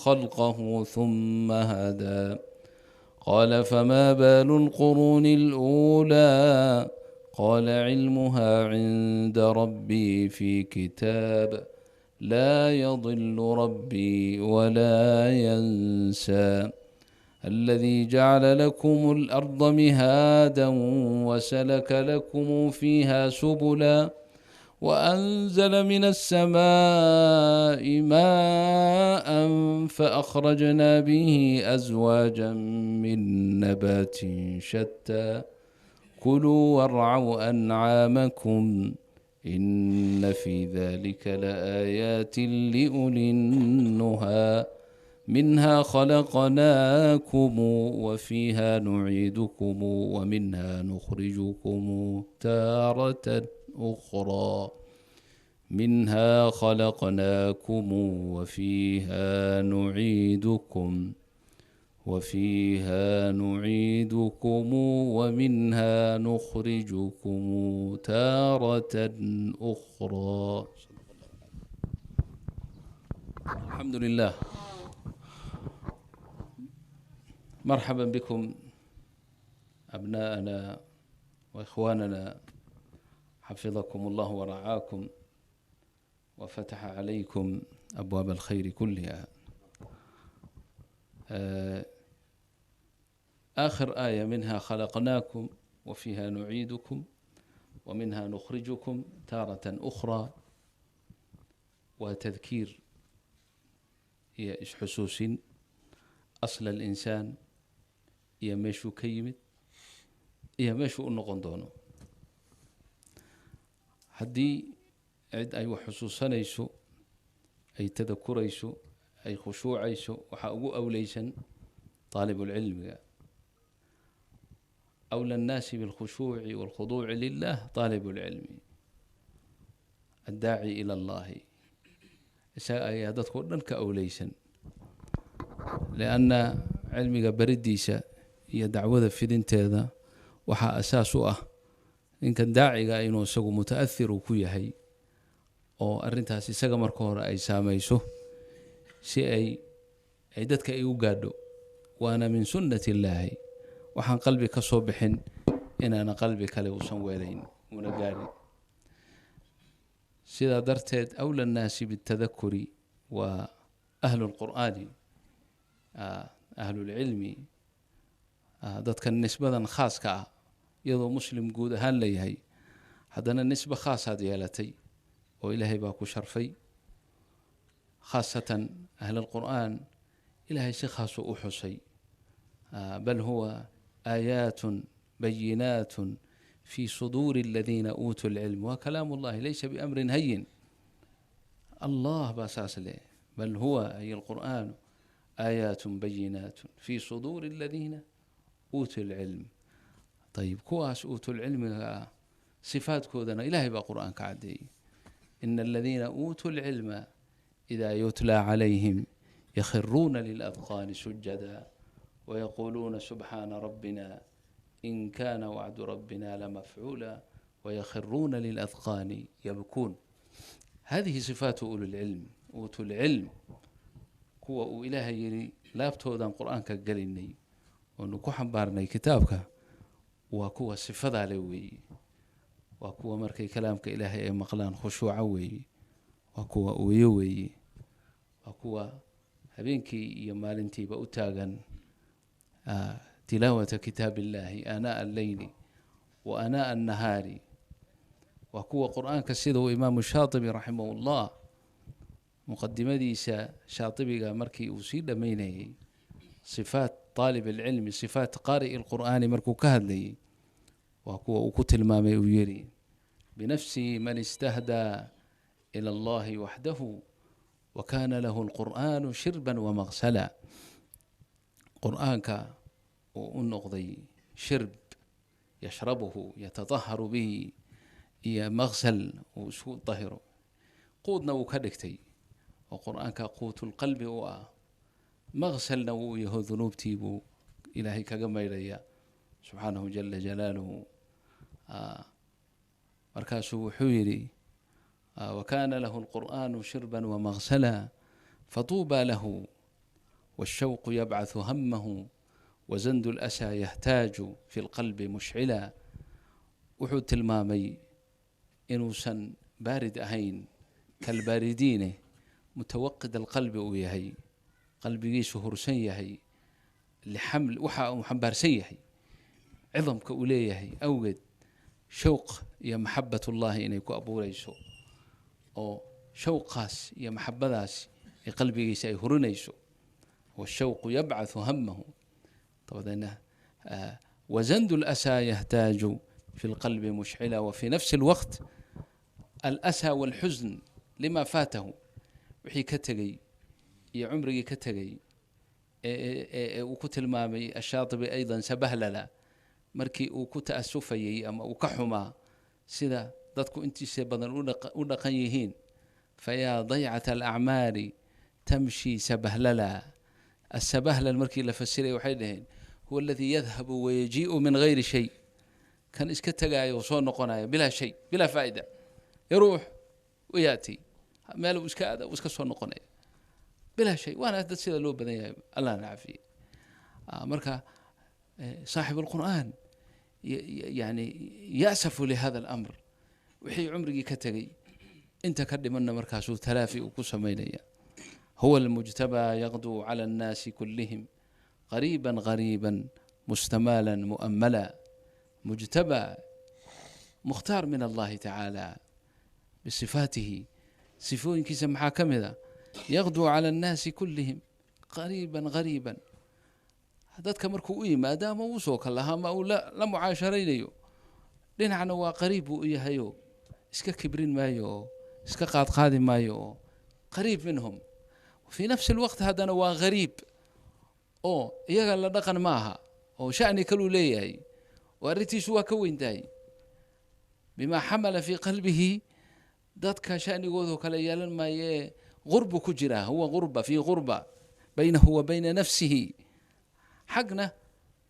خلقه ثم هدى قال فما بال القرون الأولى قال علمها عند ربي في كتاب لا يضل ربي ولا ينسى الذي جعل لكم الأرض مهادا وسلك لكم فيها سبلا وأنزل من السماء ماء فأخرجنا به أزواجا من نبات شتى كلوا وارعوا أنعامكم إن في ذلك لآيات لأولي النهى منها خلقناكم وفيها نعيدكم ومنها نخرجكم تارة أخرى منها خلقناكم وفيها نعيدكم ومنها نخرجكم تارة أخرى. الحمد لله. مرحبا بكم أبناءنا وإخواننا، حفظكم الله ورعاكم وفتح عليكم أبواب الخير كلها. آخر آية منها خلقناكم وفيها نعيدكم ومنها نخرجكم تارة أخرى، وتذكير هي إيش حسوسين أصل الإنسان iyo meeshuu ka yimid iyo meeshuu u noqon doono. haddii cid ay wax xusuusanayso, ay tadakurayso, ay khushuucayso, waxaa ugu awleysan طaalibulcilmiga. أولى الناس بالخشوع والخضوع لله طالب العلم الداعي إلى الله. isaga dadku dhan ka awleysan, لأن cilmiga baridiisa iyo dacwada fidinteeda waxaa asaas u ah ninkan daaciga inuu isagu mutaathir ku yahay, oo arintaas isaga marka hore ay saamayso si ay dadka ay u gaadho. waana min sunnati illaahi, waxaan qalbi ka soo bixin inaana qalbi kale uusan weelayn una gaadhin. sidaa darteed awla annaasi bitadakuri waa ahlu lqur'aani, ahlulcilmi, dadka nisbadan khaaska ah, iyadoo muslim guud ahaan leeyahay, haddana nisbe khaasaad yeelatay oo ilaahay baa ku sharfay. khaasatan ahlulqur'aan ilaahay si khaasu u xusay. bal huwa aayaatun bayinaatun fi suduuri aladiina uutuu lcilm wa kalaamu llahi laysa biamrin hayin. allah baa saas leh, bal huwa ay alqur'aanu آيات بينات في صدور الذين أوتوا العلم. طيب كواس أوتوا العلم صفات كودنا إلهي بقرآن كعدي إن الذين أوتوا العلم إذا يتلى عليهم يخرون للأذقان سجدا ويقولون سبحان ربنا إن كان وعد ربنا لمفعولا ويخرون للأذقان يبكون. هذه صفات أولو العلم. أوتوا العلم kuwa uu ilaahay yiri laabtoodan quraanka galinay oo ku xambaarnay kitaabka, waa kuwa sifada leh weey, waa kuwa markay kalaamka ilaahay ay maqlaan khushuuca weey, waa kuwa ooyo weey, waa kuwa habeenkii iyo maalintiiba u taagan tilaawata kitaabillahi ana al-layli wa ana an-nahari. waa kuwa quraanka sida uu imaam shaatibi rahimahullah مقدمتي شاطبي مركي وسيد ميني صفات طالب العلم، صفات قارئ القرآن مركو كهدلي وكتل ما يري بنفسي من استهدى إلى الله وحده وكان له القرآن شربا ومغسلا. قرآنك ونقضي شرب يشربه يتطهر به، يا مغسل وسوء طهره قودنا وكدكتي. وقرآنك قوت القلب ومغسل نويه ذنوب تيبو إلهي كما إلي سبحانه جل جلاله. مركاسه حويري وكان له القرآن شربا ومغسلا فطوبى له والشوق يبعث همه وزند الأسى يهتاج في القلب مشعلا. wuxuu tilmaamay inuusan baarid ahayn kalbaaridiine mutawaqid alqalbi uu yahay, qalbigiisu hursan yahay lixaml waxa uu xambaarsan yahay cidamka uu leeyahay awgeed shawq iyo maxabatullahi inay ku abuurayso oo shawqaas iyo maxabadaas ee qalbigiisa ay hurinayso. والشوق يبعث همه طبعا وزند الأسى يهتاج في القلب مشعلا. وفي نفس الوقت الأسى والحزن لما فاته وحي كتغي يا عمري كتغي وكتل مامي الشاطبي أيضا سبهللا مركي وكت أسفي أما وكحما سيدا ضدكو انتي سيبضن ونقيهين فيا ضيعة الأعمار تمشي سبهللا. السبهلل المركي لفسيري وحيدهن هو الذي يذهب ويجيء من غير شيء، كان اسكتغاي وصو نقناي بلا شيء بلا فائده، يروح وياتي ماله اسكاده واسك سو نقناي بلا شيء. وانا دد سيده لو بدن الله نعافي. مركا صاحب القرآن يعني يأسف لهذا الأمر وحي عمري كتغي انت كدمنا مركاسو تلافي وكسمينيا. هو المجتبى يغدو على الناس كلهم غريبا غريبا مستمالا مؤملا. مجتبى مختار من الله تعالى بصفاته صفوين كيسا محاكمة يغدو على الناس كلهم قريبا غريبا. هذا مركو ما دام وصوك الله ما ولا لا معاشرين لنا waa qariib uu yahayo iska kibrin maayo iska qaad qaadi maayo qariib minhum. وفي نفس الوقت هذا waa غريب oo iyaga la dhaqan maaha oo shani kalu leeyahay waritiisu waa ka weyntahay bima hamala fi qalbihi dadka shanigoodu kala yeelan maaye غرب ku jira huwa غربة في غربة بينه وبين نفسه حقنا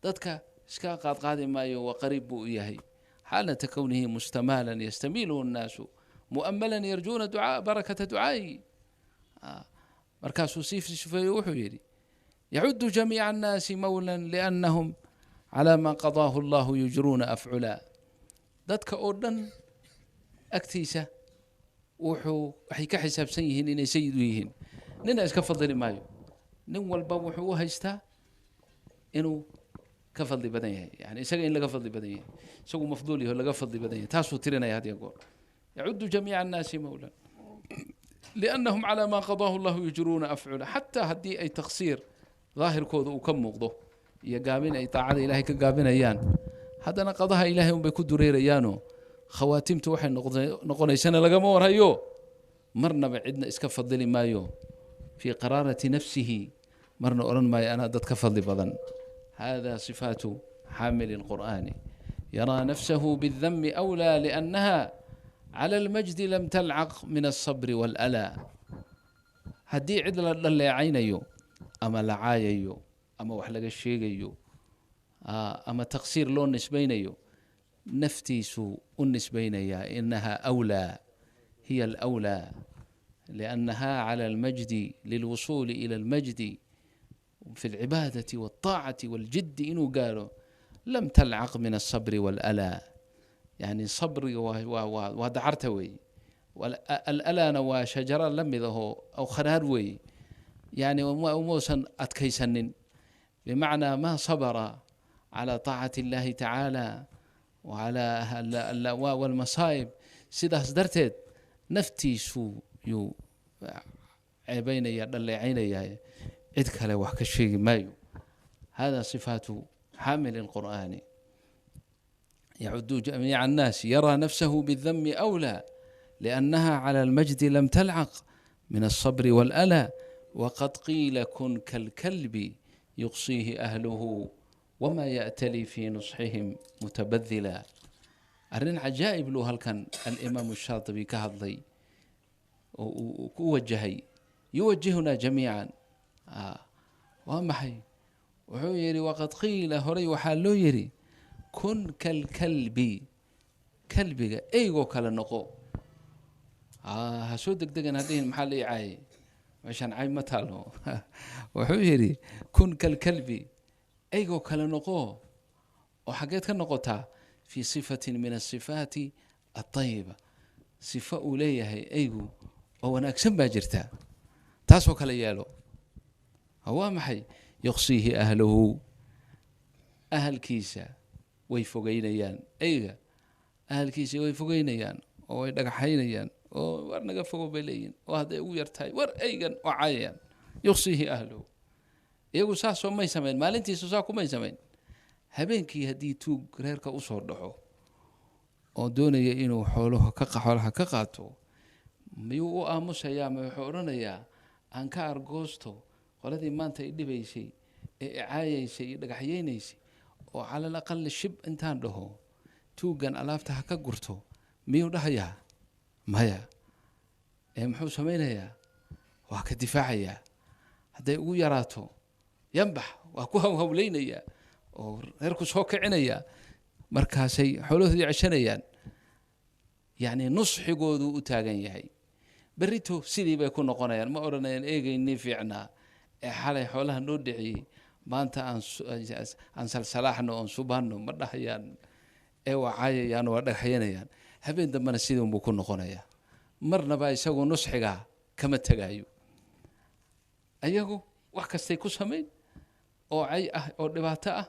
dadka iska qaad qaadi maayo waa qariib uu yahay حالة كونه مستمالا يستميله الناس مؤملا يرجون دعاء بركة دعائه. مركز سيفي وحيري يعد جميع الناس مولا لأنهم على ما قضاه الله يجرون أفعلا. ذاتك أردن أكتيسة وحي كحساب سيهن إن سيدوهن ننا اسكفضل مايو نول بوحو هيستا إنه كفضل بدنيه يعني إسقى إن لقفضل بدنيه سقوا مفضولي ولا قفضل بدنيه تاسو ترينا هذه يقول يعد جميع الناس مولا لأنهم على ما قضاه الله يجرون أفعلا. حتى هدي أي تقصير ظاهر كود وكم مقضه يقابين أي طاعة إلهي كقابين أيان هذا نقضها إلهي بيكون درير أيانو خواتيم توحي نقول سنة لقمور هيو مرنا بعدنا اسكفضل مايو في قرارة نفسه مرنا أرن ماي أنا دت كفضل بدن. هذا صفات حامل القرآن يرى نفسه بالذم أولى لأنها على المجد لم تلعق من الصبر والألا. هدي عدل اللي عينيو أما لعاييو أما وحلق الشيقيو أما تقصير لون نسبينيو نفتي سوء النسبينيا إنها أولى هي الأولى لأنها على المجد للوصول إلى المجد في العبادة والطاعة والجد إنه قالوا لم تلعق من الصبر والألا. يعني صبر ودعرتوي والألا نوا شجرة لمذه أو خراروي يعني وموسا أتكيسن بمعنى ما صبر على طاعة الله تعالى وعلى والمصائب سيده صدرتت نفتي سو يو عيبين يدل عيني عدك له وحك الشيء مايو. هذا صفات حامل القرآن يعد جميع الناس يرى نفسه بالذم أولى لأنها على المجد لم تلعق من الصبر والألا. وقد قيل كن كالكلب يقصيه أهله وما يأتلي في نصحهم متبذلا. أرن عجائب له هل كان الإمام الشاطبي كهضي ووجهي يوجهنا جميعا ومحي وحيري وقد قيل هري وحالو يري كن كالكلب كلبي ايغو كلا نقو هسودك دقن هذه المحل عاي عشان عين متالو وحيري كن كالكلب أيجو كلا نقو وحاجات كنقطها في صفة من الصفات الطيبة صفة أولية هي أيجو أو أنا أكسب باجرتها تاسو كلا يالو هو محي يقصيه أهله أهل كيسة ويفوقينيان أيجا أهل كيسة ويفوقينيان أو يدقحينيان أو ورنقا فوق بليين وهذا ويرتاي ور أيجا وعيان يقصيه أهله يقول ساسو ما يسمين مالنتي سوساكو ما يسمين habeenkii haddii tuug reerka u soo dhaco oo doonaya inuu xoolaha ka qaato miyuu u aamusayaa ma wuxuu oranayaa aan ka argoosto qoladii maanta ay dhibaysay ee caayaysay iyo dhagaxyeynaysay oo cala aqal shib intaan dhaho tuugan alaabta ha ka gurto miyuu dhahayaa maya muxuu samaynayaa waa ka difaacayaa hadday ugu yaraato yanbax waa ku hawleynayaa oo reerku soo kicinaya markaasay xoolahoodii cashanayaan yani nusxigoodu u taagan yahay berito sidii bay ku noqonayaan ma oranayaan eegaynii fiicnaa ee xalay xoolaha noo dhiciyey maanta aan salsalaaxno oon subhanno ma dhahayaan ee wacaayayaan waa dhagaxyanayaan habeen dambana sidii unbuu ku noqonayaa marnaba isagoo nusxiga kama tagaayo ayagu wax kastay ku samayn oo cay ah oo dhibaato ah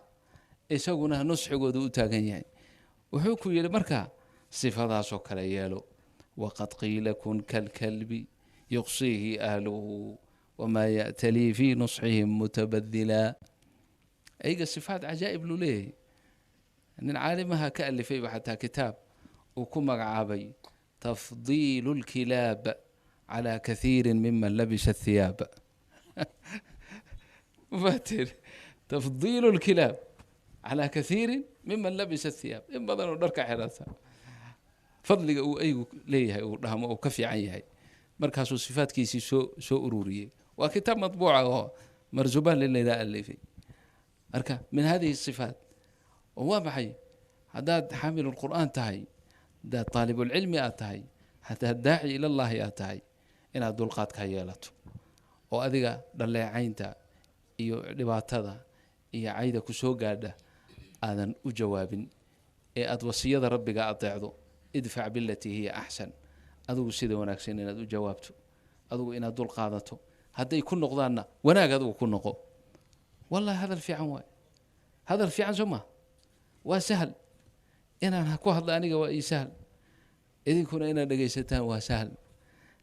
isaguna nusxigoodu u taagan yahay wuxuu ku yiri marka sifadaasoo kale yeelo waqad qiila kun kalkalbi yuqsihi ahluhu wama ya'tali fi nusxihim mutabadila ayga sifaat ajaa'ib luleey nin caalimaha ka alifay xataa kitaab uu ku magacaabay tafdiilu alkilaab ala kathiirin mimman labisa athiyab فاتر تفضيل الكلاب على كثير ممن لبس الثياب إن بدن ودرك حراسة فضل أو أي ليه أو رحم أو كفي عيه مركز صفات كيسي سو أرورية وكتاب مطبوعة مرزبان للي لا اللي فيه أركا من هذه الصفات وهو بحي هذا حامل القرآن تهي ده طالب العلم أتهي حتى الداعي إلى الله أتهي إن الدلقات كيالته وأذيك دلي عينتا iyo dhibaatada iyo cayda ku soo gaadha aadan u jawaabin ee aad wasiyada rabbiga adeecdo idfac billati hiya ahsan adigu sida wanaagsan inaad u jawaabto adigu inaad dul qaadato haday ku noqdaana wanaag adigu ku noqo wallahi hada fiican waay hada fiican soma waa sahal inaan ku hadla aniga waa sahal idinkuna inaad dhageysataan waa sahal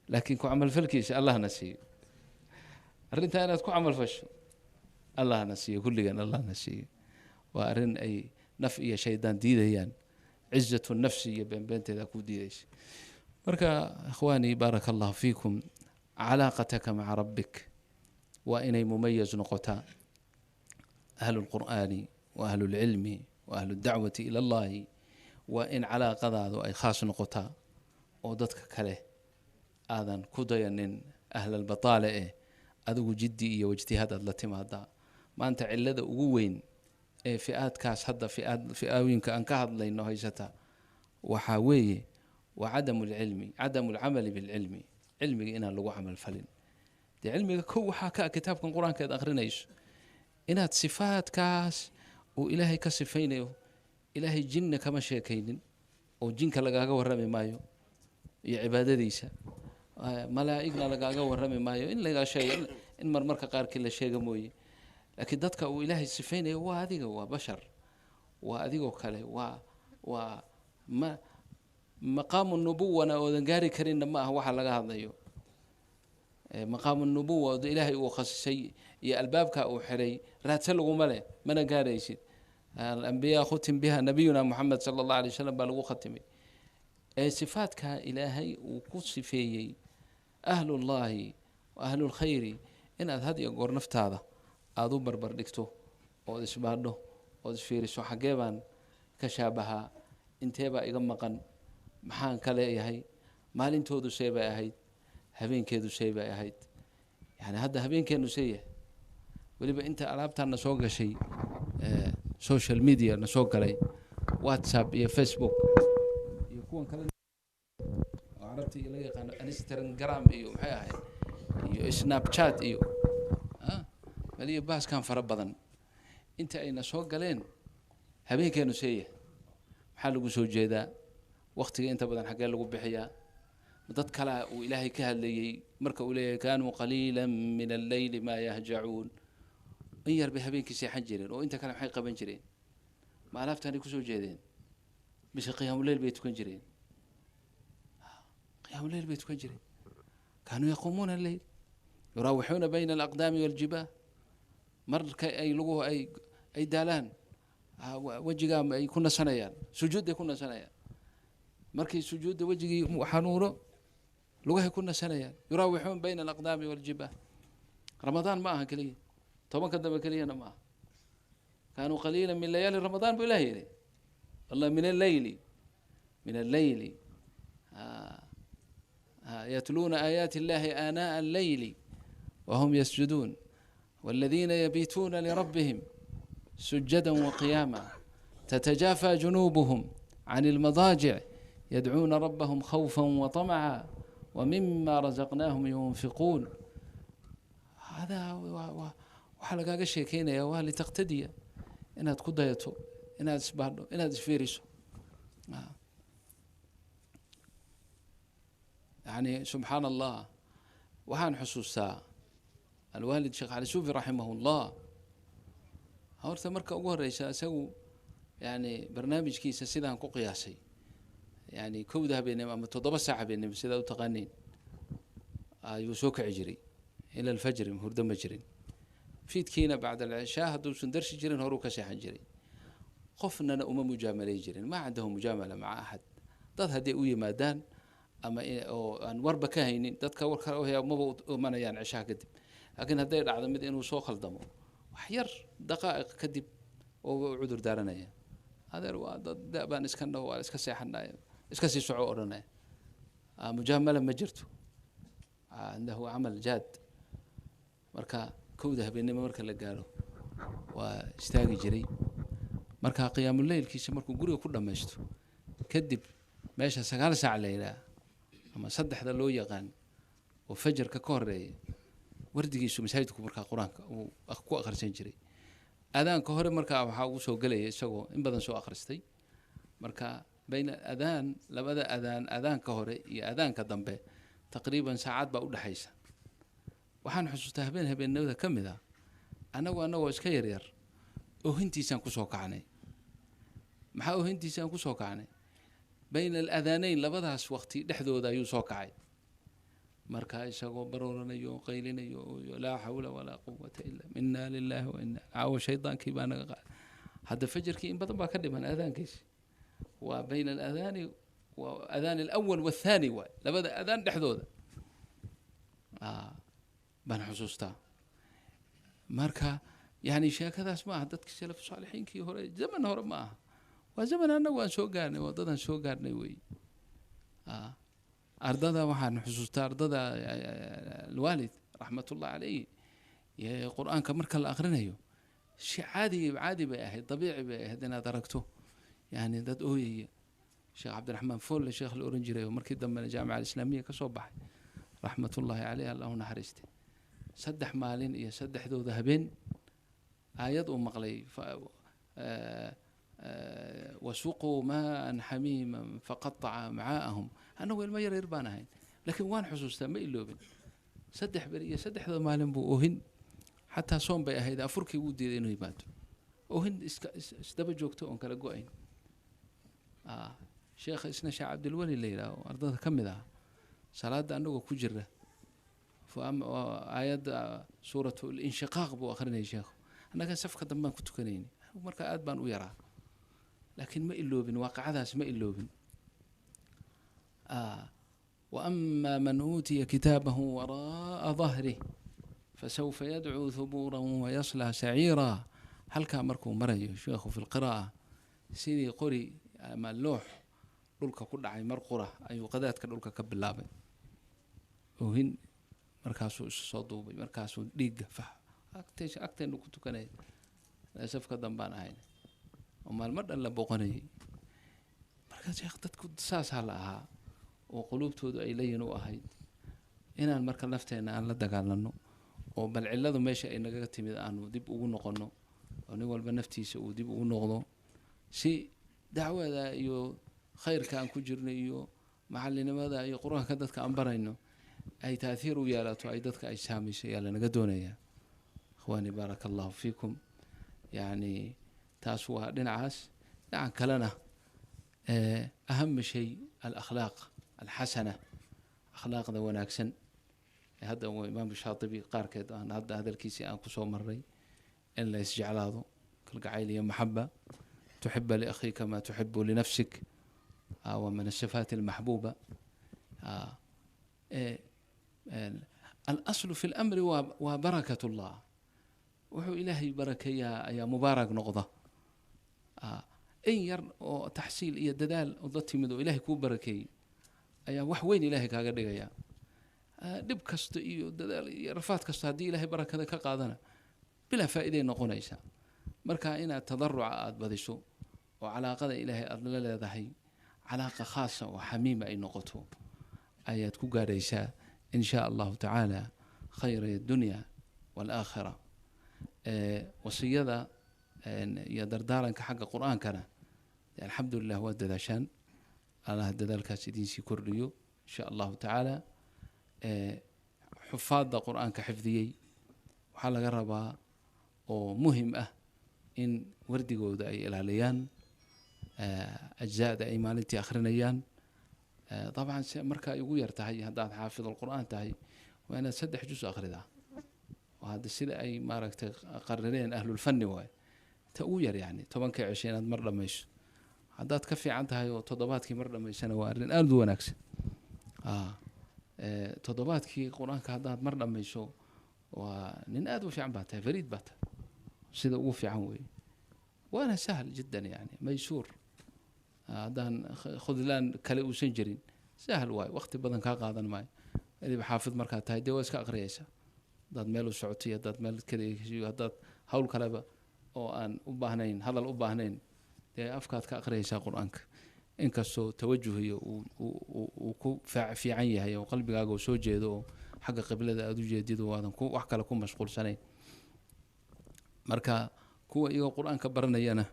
laakiin ku amal falkiisa allah nasiyo arinta inaad ku amal fasho الله نسيه كل جن الله نسيه وأرن أي نفي شيطان ديديان عزة النفسية بين ذاك وديديش بركة إخواني بارك الله فيكم علاقتك مع ربك وإني مميز نقطة أهل القرآن وأهل العلم وأهل الدعوة إلى الله وإن علاقة ذا أي خاص نقطة ودتك كله آذن كدين أهل البطالة أذو جدي واجتهاد اللتم هذا ما أنت علده وين فئات كاس هذا فئاوين كأن كهذا لأنه هيستا وحاوي وعدم العلم عدم العمل بالعلم علمي إنا لو عمل فلن دي علمي كو حكى كتاب القرآن كذا أخرنايش إنها صفات كاس وإلهي كصفين إلهي جن كما شاكين وجن كلا ورمي مايو يا عبادة ديسا ملائكنا لقاقا ورمي مايو إن لقا شيء إن مرمرك قار كل شيء موي لكن دتك وإلهي الصفين هو هذه هو بشر وهذه كله ما مقام النبوة أنا وذنجاري كريم ما هو حلقة هذا يو مقام النبوة إلهي وخص شيء يا الباب كأو حري راتلوا ملأ من جاري شيء الأنبياء ختم بها نبينا محمد صلى الله عليه وسلم بلغوا ختمي صفات كإلهي وكصفي أهل الله وأهل الخير إن هذا يقول نفت هذا أذو بربر دكتو أو إسبانه أو إسفيرسو حجبان كشابها انتبه إجمعان محان كلا يهي مالين تودو شيء بقى هبين كيدو شيء بقى يعني هذا هبين كانوا شيء ولي أنت ألعبت عن نسوق شيء سوشيال ميديا نسوق علي واتساب يا فيسبوك يكون كلا عرفتي إلي قان انستغرام يوم هاي iyo snapchat iyo baliya baaskan fara badan inta ayna soo galeen habeenkeenu seeya maxaa lagu soo jeedaa waqtiga inta badan xagee lagu bixiyaa dad kale uu ilaahay ka hadlayay marka uu leeyahay kaanuu qaliilan min al-layli ma yahjacuun in yar bay habeenkii seexan jireen oo inta kale maxay qaban jireen ma alaabtaanay ku soo jeedeen mise qiyaamuleyl bay tukan jireen qiyaamuleyl bay tukan jireen kaanuu yaquumuuna al-layl yuraawixuuna bayna al-aqdaami wal-jibaah marka ay luguhu ay daalaan wejigaa ay ku nasanayaan sujuudday ku nasanayaan markii sujuudda wejigii xanuuno lugahay ku nasanayaan yuraawixuun bayna al-aqdaami wal-jibaah ramadaan ma aha keliya tobanka dambe keliyana ma aha kaanuu qaliilan min layaali ramadaan buu ilaah yidhi والله من الليل يتلون آيات الله آناء الليل وهم يسجدون والذين يبيتون لربهم سجدا وقياما تتجافى جنوبهم عن المضاجع يدعون ربهم خوفا وطمعا ومما رزقناهم ينفقون هذا وحلقة شيكين يا والي تقتدي إنها تقضيته inaad isbaadho inaad isfiiriso yani subxaan allah waxaan xusuustaa alwaalid sheekh cali suufi raximahullah horta marka ugu horeysa isagu yani barnaamijkiisa sidaan ku qiyaasay yani 1 habeenimo ama 7 saac habeenimo sidaa u taqaaniin ayuu soo kici jiray ila alfajr hurdo ma jirin fiidkiina bacda alcishaa hadduusan darsi jirin horuu ka seexan jiray qofnana uma mujaamalay jirin ma عنده mujaamala maca axad dad haddii u yimaadaan ama oo aan warba ka haynin dadka warka maba umanayaan cishaa kadib laakiin hadday dhacdo mid inuu soo khaldamo wax yar daqaa'iq kadib oo cudur daaranaya adeer waa dad baan iska dhaw waa iska seexanaya iska sii soco odhanaya mujaamala ma jirto عنده عمل جاد marka 1 habeenimo marka la gaaro waa istaagi jiray marka qiyaamul leylkiisa markuu guriga ku dhameysto kadib meesha 9 saac leeyahay ama 3 loo yaqaan oo fajrka ka horeeyay wardigiisu masaajidku marka quraanka uu ku akhrisan jiray adaanka hore marka waxa uu soo galay isagoo in badan soo akhristay marka bayna adaan labada adaanka hore iyo adaanka dambe taqriiban saacad ba u dhaxaysa waxaan xusuustaa habeenimada kamida anagoo iska yar oo hintiisan ku soo kacnay maxaa oo hintiisan ku soo kacnay bayna al-adanayn labadaas waqti dhexdooda ayuu soo kacay marka isagoo barooranayo qaylinayo la hawla wala quwwata illa inna lillahi wa inna ilaihi shaytaankii baa naga qaad hadda fajrkii in badan baa ka dhiman adaankiis waa bayna al-adani wa adaan al-awwal wa athani wa labada adaan dhexdooda baan xusuustaa marka يعني sheekadaas ma aha dadkii salaf saalixiinkii hore zaman hore ma aha waa zaman anagu aan soo gaarnay wadadan soo gaarnay way ardada waxaan xusuustaa ardada alwaalid raxmatullah alayhi ee quraanka marka la aqrinayo shay caadi bay ahayd dabiici bay ahayd inaad aragto yani dad ooyay sheekh cabdiraxmaan fool sheekh la oran jiray markii dambe jaamacada islaamiga ka soo baxay raxmatullah alayhi allahu naxariiste 3 maalin iyo 3dooda habeen آيات مقلي وسقوا ماء حميما فقطع معاءهم أنا وين ما يرير بانهين لكن وان حسوستا ما إلوبن سدح بريه سدح ذا مالن بو وهن حتى صوم بي هيدا أفركي ودي إنه يماتوا وهن استبجوكتو أن كلا قوين شيخ اسنا شيخ عبد الولي الليلة وأرضها كم ذا صلاة أنه كجرة فأم آيات سورة الانشقاق بو آخرين يا شيخ أنا كان صفقة دمان كنت كنيني ومركا أدبان ويرى لكن ما إلوبن واقع هذا ما إلوبن وأما من أوتي كتابه وراء ظهره فسوف يدعو ثبورا ويصلى سعيرا هل كان مركو مري شيخ في القراءة سيدي قري ما اللوح دولك كل عي مرقرة أي قذات كدولك كبلابة وهن مركاسو صدوبي مركاسو ديق فح أكتر إنه كنت كناي للأسف كدم بان هاي وما المرة اللي بوقني مركز يا أخي كنت ساس علىها وقلوب تود إلي نوهيد inaan marka nafteena aan la dagaalano oo bal cilladu meesha ay nagaga timid aanu dib ugu noqono oo nin walba naftiisa uu dib ugu noqdo si dacwada iyo khayrka aan ku jirno iyo macalinimada iyo qur-aanka dadka aan barayno ay taathiir u yeelato ay dadka ay saamayso ayaa lanaga doonayaa. ikhwaani baaraka allahu fiikum. yani taas waa dhinacaas. dhinacan kalena aham shay alakhlaaq alxasana, akhlaaqda wanaagsan. hadda imaam shaatibi qaarkeed aan hadda hadalkiisii aan kusoo maray in la isjeclaado kalgacayl iyo maxaba. tuxiba liakhiika maa tuxibu linafsik wa min asifaat almaxbuuba. alaslu fi lamri waa barakat ullah. wuxuu ilaahay barakeeyaa ayaa mubaarak noqda. in yar oo taxsiil iyo dadaal oo la timid oo ilaahay kuu barakeeyey ayaa wax weyn ilaahay kaaga dhigaya. dhib kasta iyo dadaal iyo rafaad kasta haddii ilaahay barakada ka qaadana bilaa faa'iiday noqonaysa. marka inaad tadaruca aada badiso oo calaaqada ilaahay aada la leedahay calaaqa khaasa oo xamiima ay noqoto ayaad ku gaadhaysaa in shaa allahu tacaala khayra addunya waalaakhira. wasiyada iyo dardaaranka xagga qur-aankana alxamdulilah waa dadaashaan. allaha dadaalkaas idiinsii kordhiyo in shaa allahu tacaala. xufaadda qur-aanka xifdiyey waxaa laga rabaa oo muhim ah in wardigooda ay ilaaliyaan, ajzaada ay maalintii akhrinayaan. dabcan marka ay ugu yar tahay haddaad xaafidulqur'aan tahay waa inaad 3 juz akhridaa. hadda sida ay maaragtay qarireen ahlulfanni waay ta ugu yar yani 10 cisho inaad mar dhammayso. haddaad ka fiican tahay oo toddobaadkii mar dhammaysana waa arrin aad u wanaagsan. toddobaadkii qur-aanka haddaad mar dhammayso waa nin aad u fiican baa tahay, fariid baa tahay, sida ugu fiican weeye. waana sahal jiddan yani maysuur. haddaan khudlaan kale uusan jirin sahal waay, waqti badan kaa qaadan maayo. adiba xaafid markaad tahay dee waa iska aqriyaysaa. haddaad meel u socotay, haddaad meel kadegeysiyo, haddaad hawl kaleba oo aan u baahnayn, hadal u baahnayn, dee afkaad ka aqriyaysaa qur-aanka. inkastoo tawajuhiyo uu ku fiican yahay oo qalbigaaga uu soo jeedo oo xagga qiblada aada u jeedido waadan wax kale ku mashquulsanayn. marka kuwa iyagoo qur-aanka baranayana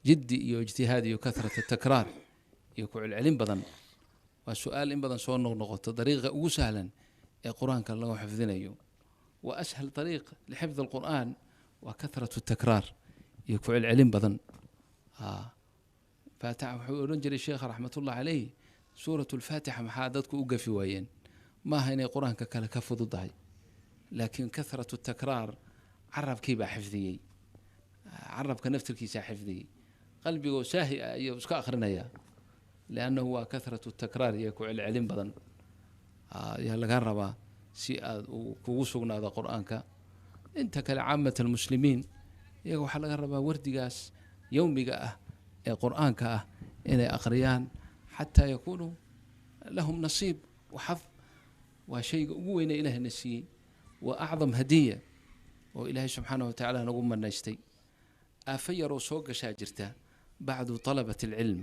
jiddi iyo ijtihaad iyo kathrata takraar iyo ku celcelin badan waa su-aal in badan soo noqnoqoto. dariiqa ugu sahlan ee qur-aanka lagu xifdinayo wa ashal dariiq lixifd alqur'aan waa kathratu takraar iyo ku celcelin badan. faatixa wuxuu odhan jiray sheekha raxmatullahi calayh, suuratu lfaatixa maxaa dadku u gafi waayeen? maaha inay qur-aanka kale ka fududahay, laakiin kathratu takraar carabkii baa xifdiyey. carabka naftirkiisaa xifdiyey. qalbigoo saahi ah ayuu iska akhrinayaa, liannahu waa kathratu takraar iyo ku celcelin badan ayaa laga rabaa si aad kugu sugnaado qur-aanka. inta kale caamat almuslimiin iyaga waxaa laga rabaa wardigaas yowmiga ah ee qur-aanka ah inay akhriyaan xataa yakuunuu lahum nasiib waxad. waa shayga ugu weyne ilaahayna siiyey, waa acdam hadiya oo ilaahay subxaanahu watacaala nagu manaystay. aafa yaroo soo gashaa jirta bacdu talabati alcilm,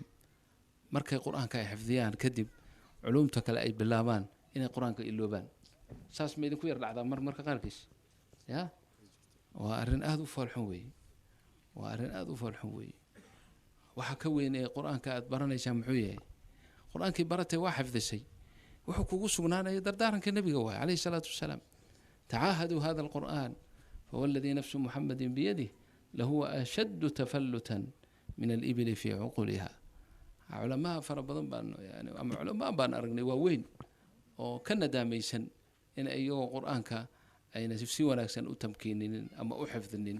markay qur-aanka ay xifdiyaan kadib culumta kale ay bilaabaan inay qur-aanka iloobaan. saas ma idinku yar dhacdaa marka qaarkiis? ya waa arrin aada u foolxun weeye. waa arrin aada u foolxun weeye. waxa ka weyn ee qur-aanka aad baranaysaa muxuu yahay? qur-aankii baratay waa xifdisay, wuxuu kugu sugnaanaya dardaaranka nebiga waay calayhi salaatu wasalaam. tacaahaduu hada alqur'aan fawalladii nafsu muxamadin biyadih lahuwa ashaddu tafallutan min alibili fii cuquliha. culamaa fara badan baan yani ama culamaa baan aragnay waaweyn oo ka nadaamaysan in iyagoo qur-aanka ayna si wanaagsan u tamkiininin ama u xifdinin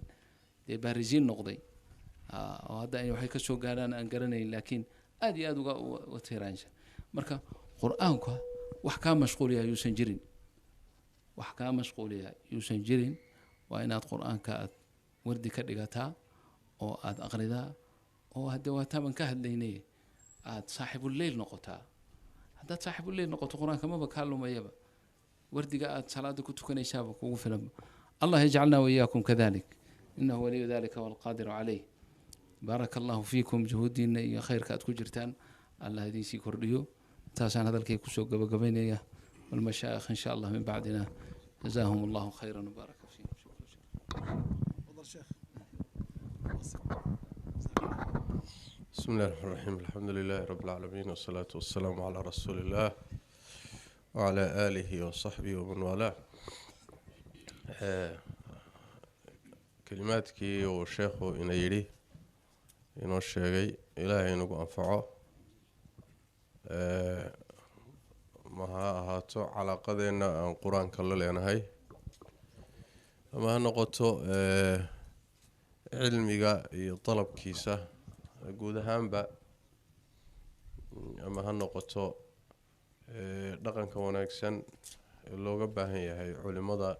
dee baarisiin noqday. oo hadda waxay ka soo gaaraan aan garanayn, laakiin aad iyo aad uga tiiraansa. marka qur-aanka wax kaa mashquuliya yuusan jirin, wax kaa mashquuliya yuusan jirin. waa inaad qur-aanka aad wardi ka dhigataa oo aad aqridaa oo hadde waa taaban ka hadlaynay aad saaxibuleyl noqotaa. haddaad saaxibuleyl noqoto qur-aanka maba kaa lumayaba, wardiga aad salaada ku tukanaysaaba kugu filan. allah yajcalna waiyaakum kadalik inahu waliyu dalika walqaadiru calayh. baaraka allahu fiikum. juhuudiina iyo khayrka aad ku jirtaan allah idiinsii kordhiyo. taasaan hadalkay kusoo gabagabaynaya. والمشايخ إن شاء الله من بعدنا، جزاهم الله خيرا وبارك فيهم. تفضل شيخ. بسم الله الرحمن الرحيم. الحمد لله رب العالمين، والصلاة والسلام على رسول الله وعلى آله وصحبه ومن والاه. كلماتكي وشيخه إنا يري إنو الشيغي إلهي نقو أنفعه ما هاتو على قدينا أن قرآن كلا لأنهي أما هنقطو علمي طلب كيسة guud ahaanba ama ha noqoto dhaqanka wanaagsan ee looga baahan yahay culimada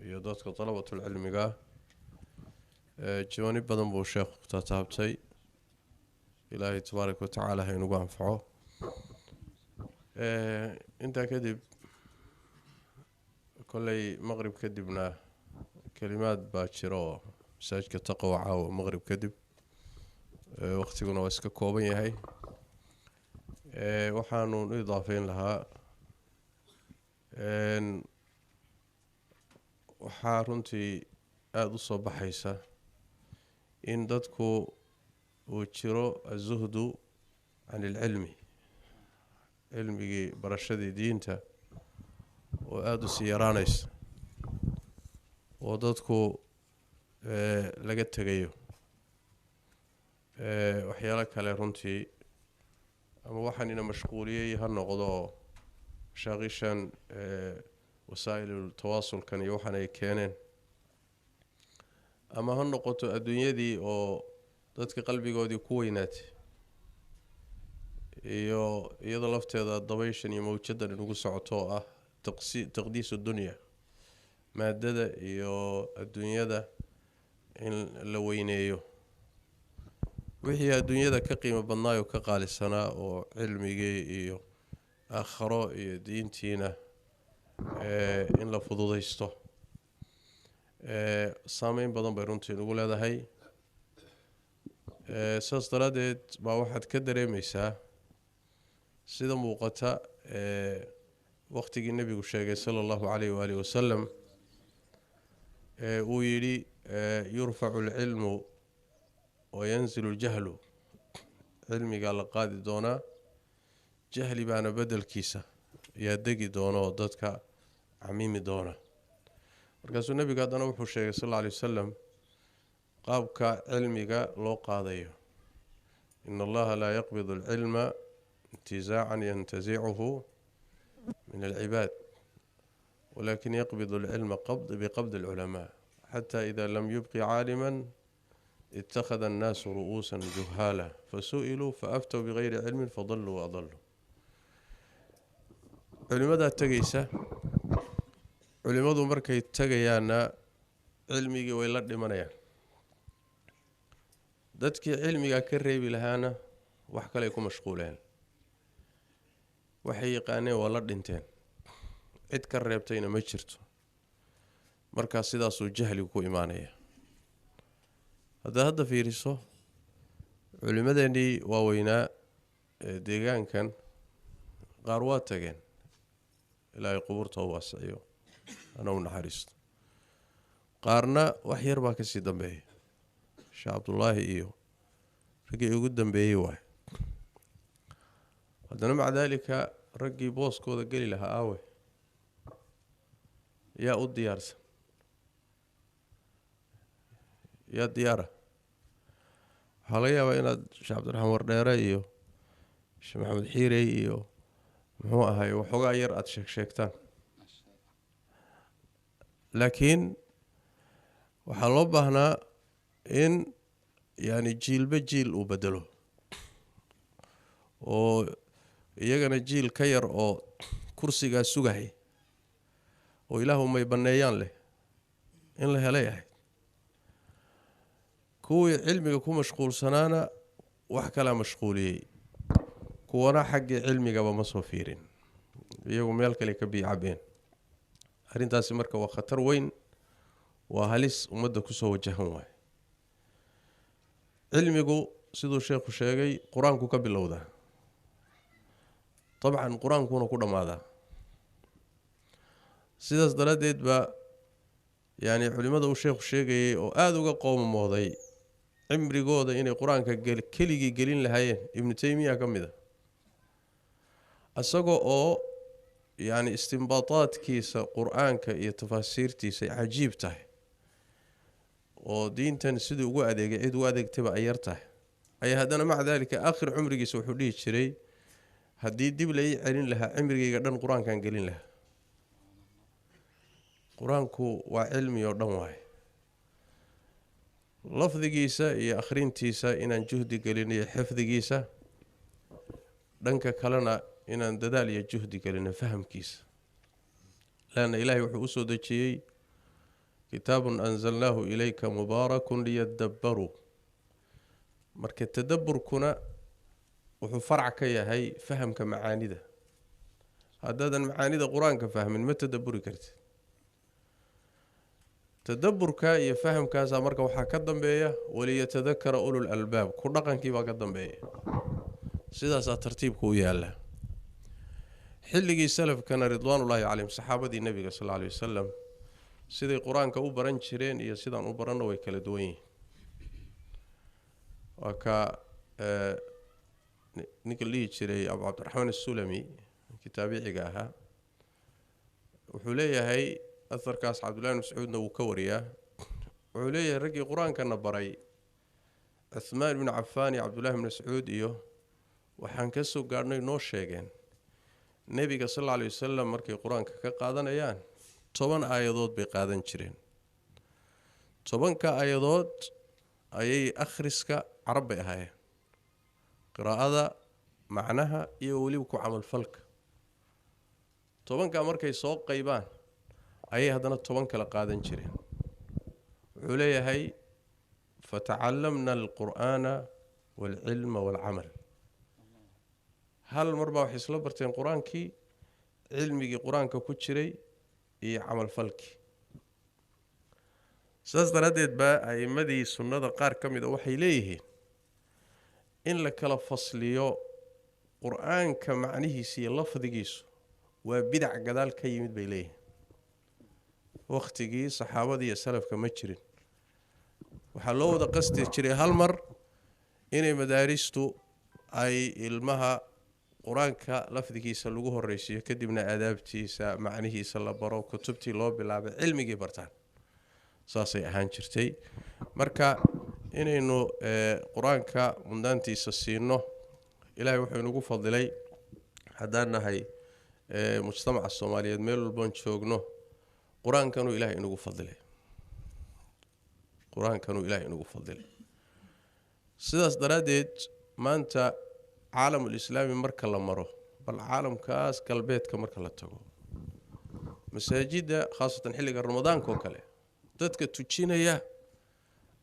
iyo dadka talabatul cilmiga jawaanib badan buu sheekhu ku taabtay. ilaahay tabaaraka wa tacaala ha inagu anfaco. intaa kadib kolley maqrib kadibna kalimaad baa jiro masaajidka taqwa caawa maqrib kadib waqtiguna waa iska kooban yahay. waxaanu u idaafeyn lahaa waxaa runtii aada u soo baxaysa in dadku uu jiro azuhdu can ilcilmi, cilmigii barashadii diinta oo aada u sii yaraanaysa oo dadku laga tegayo waxyaalo kale runtii ama waxaan ina mashquuliyey ha noqdo shaaqishan wasaa'il tawaasulkan iyo waxaan ay keeneen, ama ha noqoto adduunyadii oo dadka qalbigoodii ku weynaatay iyo iyada lafteeda dabayshan iyo mawjadan inugu socoto oo ah taqdiisu dunya, maadada iyo adduunyada in la weyneeyo. wixii adduunyada ka qiimo badnaayo ka qaalisanaa oo cilmigii iyo aakhiro iyo diintiina in la fududaysto saameyn badan bay runtii nagu leedahay. saas daraaddeed baa waxaad ka dareemaysaa sida muuqata waqtigii nebigu sheegay sala allahu calayh waalihi wasalam uu yidhi yurfacu alcilmu wayanzilu ljahlu, cilmigaa la qaadi doonaa, jahli baana bedelkiisa ayaa degi doona oo dadka camiimi doona. markaasuu nebigu haddana wuxuu sheegay sal alla alay wasalam qaabka cilmiga loo qaadayo. ina allaha laa yaqbidu alcilma intizaacan yantazicuhu min alcibaad walakin yaqbidu alcilma biqabdi alculamaa xata ida lam yubqi caaliman اتخذ الناس رؤوسا جهالا فسئلوا فأفتوا بغير علم فضلوا وأضلوا. culimadaa tegaysa, culimadu markay tegayaana cilmigii way la dhimanayaan. dadkii cilmigaa ka reebi lahaana wax kale ku mashquuleen, waxay yaqaaneen waa la dhinteen, cid ka reebtayna ma jirto. markaa sidaasuu jahligu ku imaanaya. haddaad hadda fiiriso culimadeennii waaweynaa ee deegaankan qaar waa tageen, ilaahay qubuurta u waasiciyo ana u naxariisto. qaarna wax yar baa kasii dambeeya, sheekh cabdullaahi iyo raggii ugu dambeeyey waay. haddana maca daalika raggii booskooda geli lahaa aawe yaa u diyaarsan, yaa diyaara. waxaa laga yaabaa inaad sheekh cabdiraxmaan wardheere iyo sheekh maxamed xiirey iyo muxuu ahay waxoogaa yar aada sheegsheegtaan, laakiin waxaa loo baahnaa in yani jiilba jiil uu bedelo oo iyagana jiil ka yar oo kursigaa sugahay oo ilaahu may banneeyaan leh in la helay ahayd. kuwii cilmiga ku mashquulsanaana wax kalaa mashquuliyey, kuwana xaggii cilmigaba ma soo fiirin, iyagu meel kale ka biicabeen. arrintaasi marka waa khatar weyn, waa halis ummadda kusoo wajahan waay. cilmigu siduu sheekhu sheegay qur-aanku ka bilowdaa, dabcan qur-aankuna ku dhammaadaa. sidaas daradeed ba yani culimada uu sheekhu sheegayay oo aad uga qoomamooday cimrigooda inay quraanka keligii gelin lahaayeen ibnu taymiya kamida asagoo oo yani istinbaataadkiisa quraanka iyo tafaasiirtiisa cajiib tahay oo diintan sidii ugu adeegay cid ugu adeegtaba ay yartahay ay hadana mac dalika aakhir cumrigiisa wuxuu dhihi jiray haddii dib la ii celin lahaa cimrigayga dhan quraankan gelin lahaa quraanku waa cilmi oo dhan waay lafdigiisa iyo akhrintiisa inaan juhdi gelinayo xifdigiisa dhanka kalena inaan dadaal iyo juhdi gelino fahamkiisa laana ilaahay wuxuu u soo dejiyay kitaabun anzalnaahu ilayka mubaarakun liyadabbaruu marka tadabburkuna wuxuu farc ka yahay fahamka macaanida haddaadan macaanida quraanka fahmin ma tadabburi kartid tadabburka iyo fahamkaas marka waxa ka dambeeya waliyatadakara ulul albaab ku dhaqankii baa ka dambeeya sidaas tartiibku u yaala xilligii salafkana ridwaanullaahi calayhim saxaabadii nabiga sallallahu alayhi wasallam siday quraanka u baran jireen iyo sidaan u baranno way kala duwan yihiin waka ninka lihi jiray abu cabdiraxmaan as-sulami kitaabiciga ahaa wuxuu leeyahay أثركاس عبد الله بن مسعود وكوريا وعليه رجي قرآن كان بري عثمان بن عفان عبد الله بن مسعود إيوه وحنكسو قارني نوش شيئين النبي صلى الله عليه وسلم مركي قرآن كقادن أيان طبعا آيادات بقادن شرين طبعا كآيادات أي أخرسك عربي هاي قراءة معناها يوليوكو عمل فلك طبعا كمركي سوق قيبان ayay hadana 10 kala qaadan jireen wuxuu leeyahay fata'allamna al-qur'ana wal-ilma wal-amal hal marba wax isla barteen quraankii cilmigi quraanka ku jiray iyo amal falki saas daradeed ba aymadii sunnada qaar kamid ah waxay leeyihiin in la kala fasliyo quraanka macnihiisa iyo lafdigiisu waa bidc gadaal ka yimid bay leeyihiin waqtigii saxaabada iyo salafka ma jirin waxa loo wada qasti jiray hal mar inay madaaristu ay ilmaha quraanka lafdigiisa lagu horeysiyo kadibna adaabtiisa macnihiisa la baro kutubtii loo bilaabay cilmigii bartaan saasay ahaan jirtay marka inaynu quraanka mundaantiisa siino ilaahay wuxuu inagu fadilay haddaan nahay mujtamaca Soomaaliyeed meel walba joogno قرآن كانوا إلهي إنه فضله قرآن كانوا إلهي إنه فضله سيداس دراديت ما أنت عالم الإسلامي مركا لمره بل عالم كاس كالبيت كمركا لتقو مساجد خاصة حلق رمضان كوكالي dadka tujinaya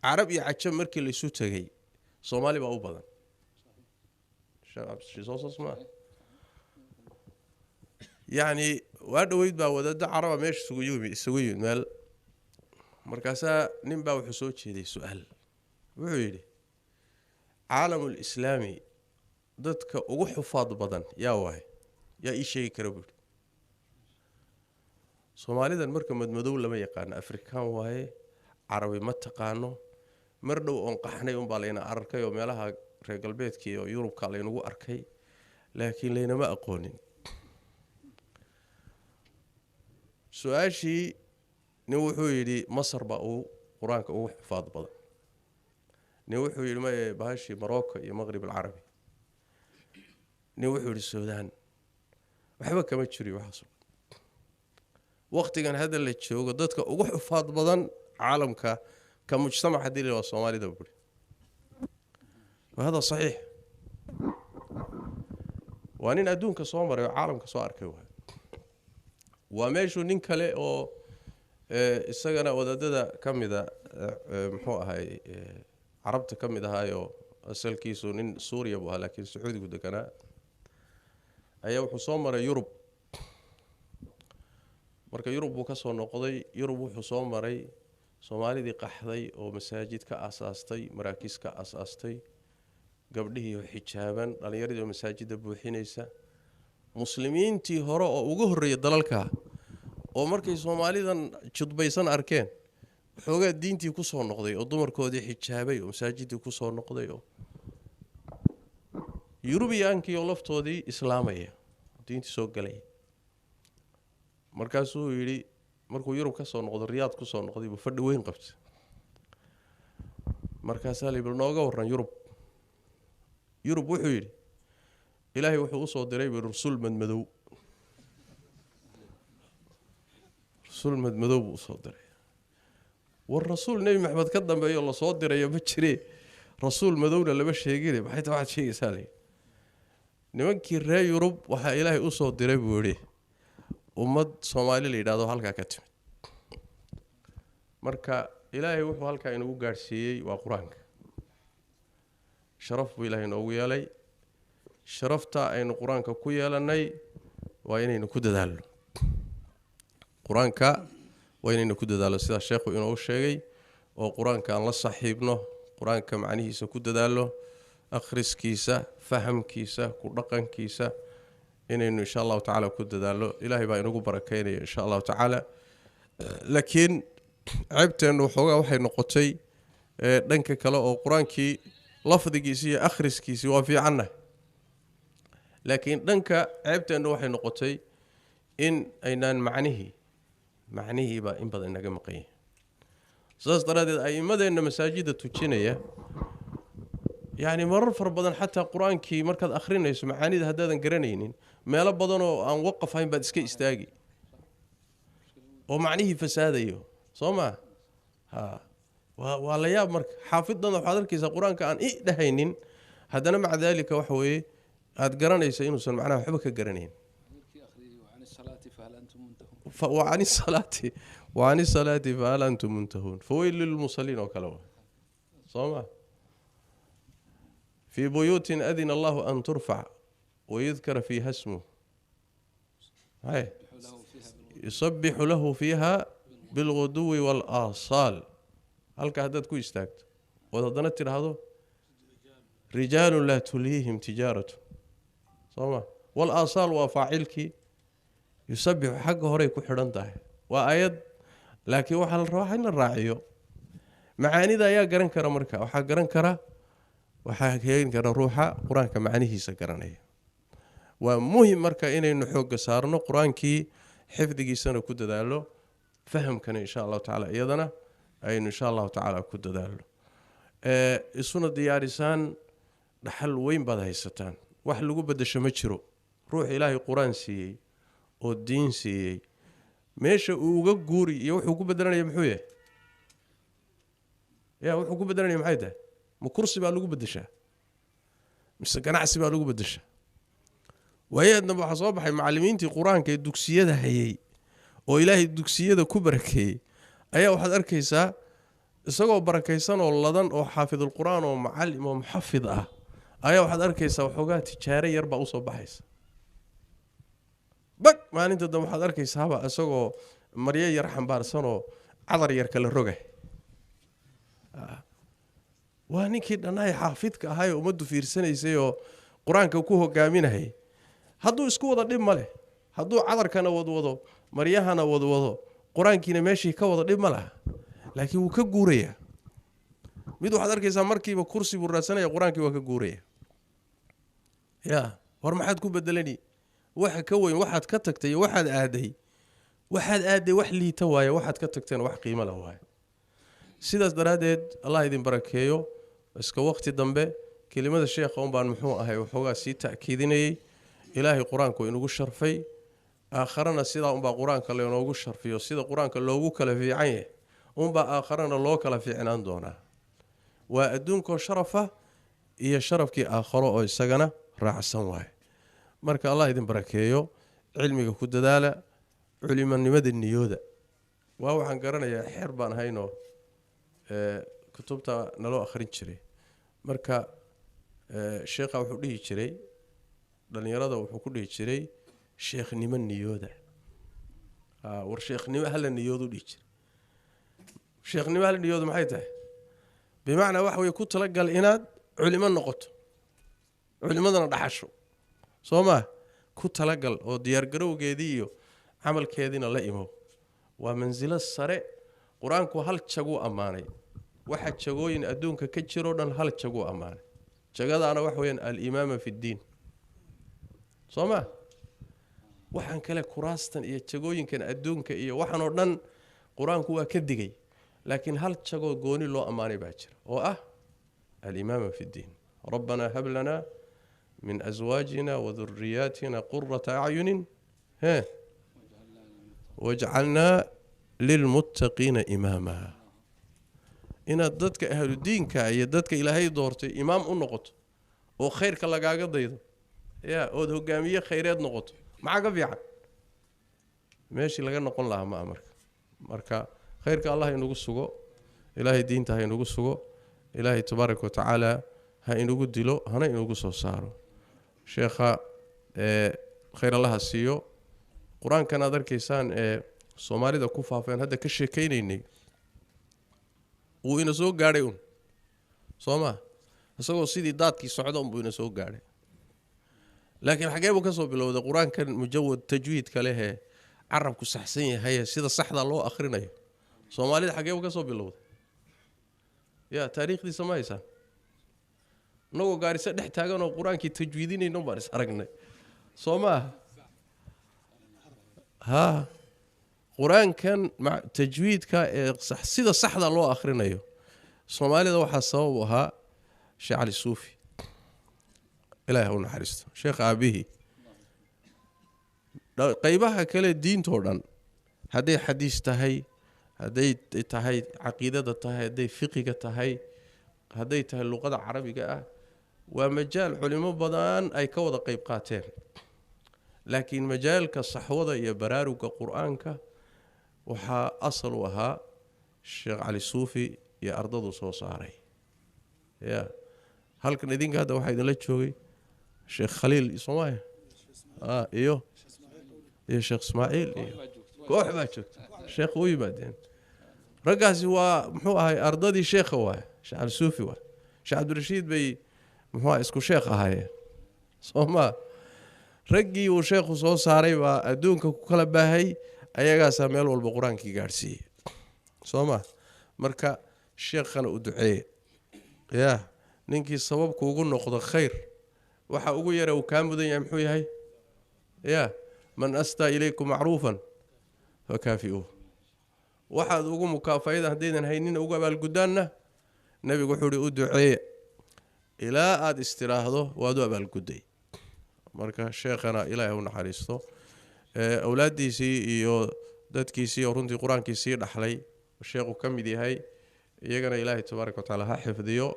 عرب iyo cajab markii la isu tagay Soomaali baa u badan يعني وادويد با wadada caraba meesha isugu yimid meel markaasa nin baa wuxuu soo jeeday su'aal wuxuu yiri caalamul islaami dadka ugu xufaad badan yaa waay yaa ii sheegi kara buu Soomaalidan marka madmadow lama yaqaan Afrikaan waaye Carabi ma taqaano mar dhow on qaxnay un baa leena arkay oo meelaha reer galbeedkii oo Yurubka leenugu arkay laakiin leena ma aqoonin سؤاشي نوحو يدي مصر بقوا قرآنك أوح فاض بضا نوحو يدي ما بهاشي مروكو يا مغرب العربي نوحو يدي السودان وحبا كما تشري وحصل وقت كان هذا اللي تشوق ضدك أوح فاض بضا عالمك كمجتمع حديري والصومالي دبري وهذا صحيح وأنين أدونك صومري عالمك صار كوها وماشو نين كله أو isagana wadadada kamida muxuu ahay carabta kamida hayo asalkiisu nin Suuriya buu laakiin Sacuudigu deganaa ayaa wuxuu soo maray Yurub marka Yurub uu ka soo noqday Yurub wuxuu soo maray Soomaalidii qaxday oo masaajid ka asaastay maraakiis ka asaastay gabdhihii oo xijaaban dhalinyaradii oo masaajida buuxinaysa muslimiintii hore oo ugu horeeyay dalalka oo markay Soomaalidan judbaysan arkeen xoogaa diintii ku soo noqday oo dumarkoodii xijaabay oo masaajidii ku soo noqday oo Yurubiyaanki oo laftoodii islaamaya diintii soo galay markaasuu yiri markuu Yurub ka soo noqdo Riyaad ku soo noqday buu fadhi weyn qabtay markaasaa la nooga waran Yurub wuxuu yiri Ilaahay wuxuu u soo diray rasuul madmadow buu u soo diray war rasuul Nabi Maxamed ka dambeeyo la soo diray ma jiree rasuul madowna lama sheegin maxay tahay waxa sheegaysaa nimankii reer Yurub waxa Ilaahay u soo diray buu yiri ummad Soomaali la yiraahdo halka ka timid marka Ilaahay wuxuu halka inagu gaarsiiyay waa Quraanka sharaf buu Ilaahay inoogu yeelay sharafta aynu Quraanka ku yeelanay waa inaynu ku dadaalno Quraanka waa inaynu ku dadaalo sida sheekhu inoo sheegay oo Quraanka aan la saaxiibno Quraanka macnihiisa ku dadaalo akhriskiisa fahamkiisa ku dhaqankiisa inaynu insha Allah ta'ala ku dadaalo Ilaahay baa inagu barakeeynaya insha Allah ta'ala laakiin عيبتنا وحوجا waxay noqotay dhanka kale oo Quraankii lafdigiisa iyo akhriskiisa waa fiicanna laakiin dhanka عيبتنا waxay noqotay in aynaan macnihi ba in badan naga maqay saas daradeed ay imadeena masaajida tujinaya yani marar far badan hatta Quraankii markaad akhrinayso macaanida hadaadan garanaynin meelo badan oo aan waqafayn baad iska istaagi oo macnihi fasaadayo سوما ها ولا ياب مرك حافظنا وحاضرك إذا قرآن كان إيه دهينين هذا مع ذلك وحوي هاد قرن يسينو سن معناه حبك قرنين وعن الصلاة فهل أنتم منتهون وعن الصلاة فهل أنتم منتهون فويل للمصلين وكلوه سوما في بيوت أذن الله أن ترفع ويذكر فيها اسمه هاي يسبح له فيها بالغدو والآصال هل كهدد كو استاغت وددنا تراهدو رجال لا تلهيهم تجارة صوما والآصال وفاعلك يسبح حق هوري كو خيرنتahay waa ayad laakiin waxa la rabaa in la raaciyo macaanida ayaa garan kara marka waxa garan kara waxa keen kara ruuxa quraanka macnihiisa garanaya waa muhiim marka inaynu xoog saarno quraankii xifdigiisana ku dadaalo fahamkana insha Allah ta'ala iyadana aynu insha Allah ta'ala ku dadaalo isuna diyaarisan dhaxal weyn baad haysataan wax lagu bedesho ma jiro ruux Ilaahay quraan siiyay oo diin siiyay meesha uu uga guuri iyo wuxuu ku bedelanaya muxuu yahay wuxuu ku bedelanaya maxay tahay ma kursi baa lagu bedeshaa mise ganacsi baa lagu bedeshaa waayadna waxa soo baxay macallimiintii quraanka ee dugsiyada hayay oo Ilaahay dugsiyada ku barakeeyay ayaa waxaad arkaysaa isagoo barakaysan oo ladan oo xaafidul quraan oo macallim oo muxafid ah ayaa waxaad arkaysaa waxoogaa tijaare yar baa u soo baxaysa bak maalinta dad waxaad arkaysaa isagoo marye yar xambaarsan oo cadar yar kala rogay waa ninkii dhanaay xaafidka ahaa oo umadu fiirsanaysay oo quraanka ku hogaaminayay hadduu isku wada dhib male hadduu cadarkana wadwado maryahana wadwado quraankiina meeshii ka wada dhib malaha laakiin wuu ka guuraya mid waxaad arkaysaa markiiba kursi buu raadsanaya quraankii waa ka guuraya war maxaad ku bedelani waxa ka weyn waxaad ka tagtay waxaad aaday wax liita waaye waxaad ka tagteen wax qiimo leh waaye sidaas daraadeed Allah idin barakeeyo iska waqti dambe kelimada sheekha baan muxuu ahay waxoogaa sii taakiidinayay Ilaahay quraanku inagu sharfay aakharana sida baa quraanka leenoogu sharfiyo sida quraanka loogu kala fiican yahay baa aakharana loo kala fiicnaan doonaa waa adduunka sharafa iyo sharafkii aakharo oo isagana raacsan waaye marka Allah idin barakeeyo cilmiga ku dadaala culimanimada niyooda waa waxaan garanayaa xeer baan hayno kutubta naloo akhrin jiray marka sheekha wuxuu dhihi jiray dhalinyarada wuxuu ku dhihi jiray sheekhnimo niyooda war sheekhnimo hal niyoodu dhihi jiray sheekhnimo hal niyoodu maxay tahay bimaana wax way ku tala gal inaad culimo noqoto culimadana dhaxasho Sooma ku tala gal oo diyaar garowgeedii iyo amalkeedina la imo ومنزلة السرع قرآن كو هل تشجو أماني واحد تشجوين أدونك كتشرودن هل تشجو أماني تشجد أنا وحوين الإمامة في الدين صما waxaan kale kuraastan iyo jagooyinkan adduunka iyo waxaan oo dhan quraanku waa ka digay laakiin hal jago gooni loo amaanay baa jira oo ah al-imama fi din rabbana hab lana min azwajina wa dhurriyyatina qurrata a'yunin ha waj'alna lil muttaqina imama ina dadka ahlu diinka iyo dadka ilaahay doortay imaam u noqoto oo khayrka lagaaga daydo ya oo hogaamiye khayreed noqoto معك في عن ماشي لقى نقول لها ما أمرك مركا خيرك الله ينقص سجوا إلهي دين تهاي ينقص سجوا إلهي تبارك وتعالى هاي ينقص دلو هنا ينقص صاروا شيخا خير الله السيو قرآن كان هذا كيسان سومالي ده كوفا فين هذا كشي كينيني وإن سوق قارئون سوما سوق سيدي دات كي صعدهم بين سوق قارئ لكن حقيقة كسب لو ده القرآن كان مجود تجويد كله عرب كسحسين هي سيدا صحدا الله آخرنا سومالي حقيقة كسب لو يا تاريخ دي سمايسا نو قارس نحتاجنا القرآن كي تجويدين نمبرس أرجنا سوما ها القرآن كان مع تجويد صح سيدا صحدا الله آخرنا سومالي ده وحصوها شعلي الصوفي إلهي هو نحرسته شيخ أبيه قيبها كله الدين تورن هذي حديث تهي هذي تهي عقيدة تهي هذي فقه تهي هذي تهي اللغة العربية ومجال علماء بدن أي كوض قيب قاتين لكن مجال كالصحوة يا برار وكقرآن وها أصل وها الشيخ علي الصوفي يا أرض صوصاري يا هل كان يدين هذا واحد لا تشوي الشيخ خليل اسمه ايوه يا شيخ اسماعيل ايوه كوح ما شفت الشيخ وي بعدين رقاس هو محو هاي ارضدي شيخ هو شيخ الصوفي هو شيخ عبد الرشيد بي محو اسكو شيخ هاي صوما رقي وشيخ سو ساري با ادونك كلا باهي ايغا مeel walba quraanki gaarsiiyay sooma marka sheekhana u duceeyay ya ninkii sababku ugu noqdo khayr waxa ugu yara uu ka mudan yahay muxuu yahay ya man asta ilaykum ma'rufan fakafi'u waxa ugu mukaafayada hadaydan haynin ugu abaal gudaanna nabigu wuxuu u duceeyay ilaa aad istiraahdo waad u abaal guday marka sheekhana ilaahay u naxariisto awlaadiisii iyo dadkiisii oo runtii quraankiisii dhaxlay sheekhu kamid yahay iyagana ilaahay tabaaraka wa taala ha xifdiyo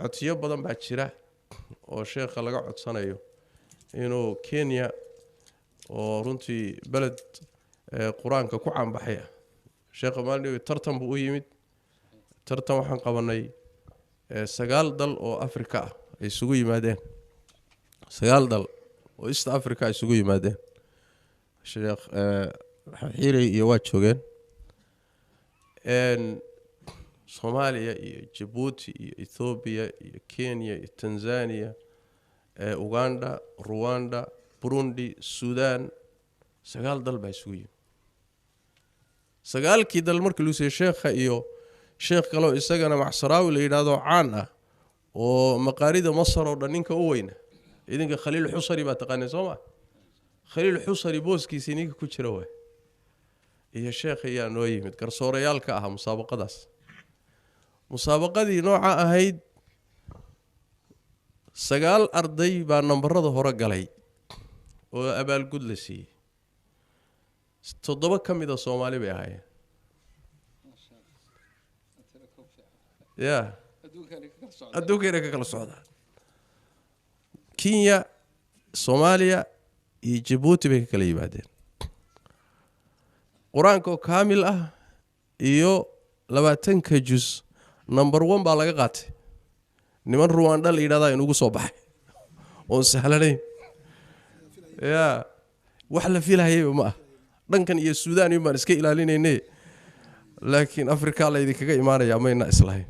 codsiyo badan baa jira oo sheekha laga codsanayo inuu Kenya oo runtii balad quraanka ku caanbaxay sheekha maalin tartan buu u yimid tartan waxaan qabanay 9 dal oo Afrika ah ay isugu yimaadeen 9 dal oo East Africa ay isugu yimaadeen sheekh xiriir iyo waa joogeen Soomaaliya iyo Djibouti iyo Ethiopia iyo Kenya iyo Tanzania Uganda Rwanda Burundi Sudan 9 dal baa isugu yimid 9 dal markii loo soo sheekha iyo sheekh kale isagana Maxsaraawi la yiraahdo caan ah oo maqaarida Masar oo dhaninka u weyna idinka Khaliil Xusari baa taqaanay Soomaa Khaliil Xusari booskiisa ninka ku jira way iyo sheekh ayaa noo yimid garsoorayaalka ah musaabaqadaas musaabaqadii nooca ahayd 9 arday baa nambarada hore galay oo abaal gud la siiyay 7 kamid ah Soomaali bay ahaayeen ya adduunka ka kala socda Kenya Soomaaliya iyo Djibouti bay kala yimaadeen quraanka kaamil ah iyo 20 juz number 1 baa laga qaatay niman Rwanda la yiraahdaa in ugu soo baxay oo sahlanayn ya wax la filayay ma ah dhankan iyo Suudaan iyo baan iska ilaalinaynay laakiin Afrika la idinkaga imaanaya mayna islahayn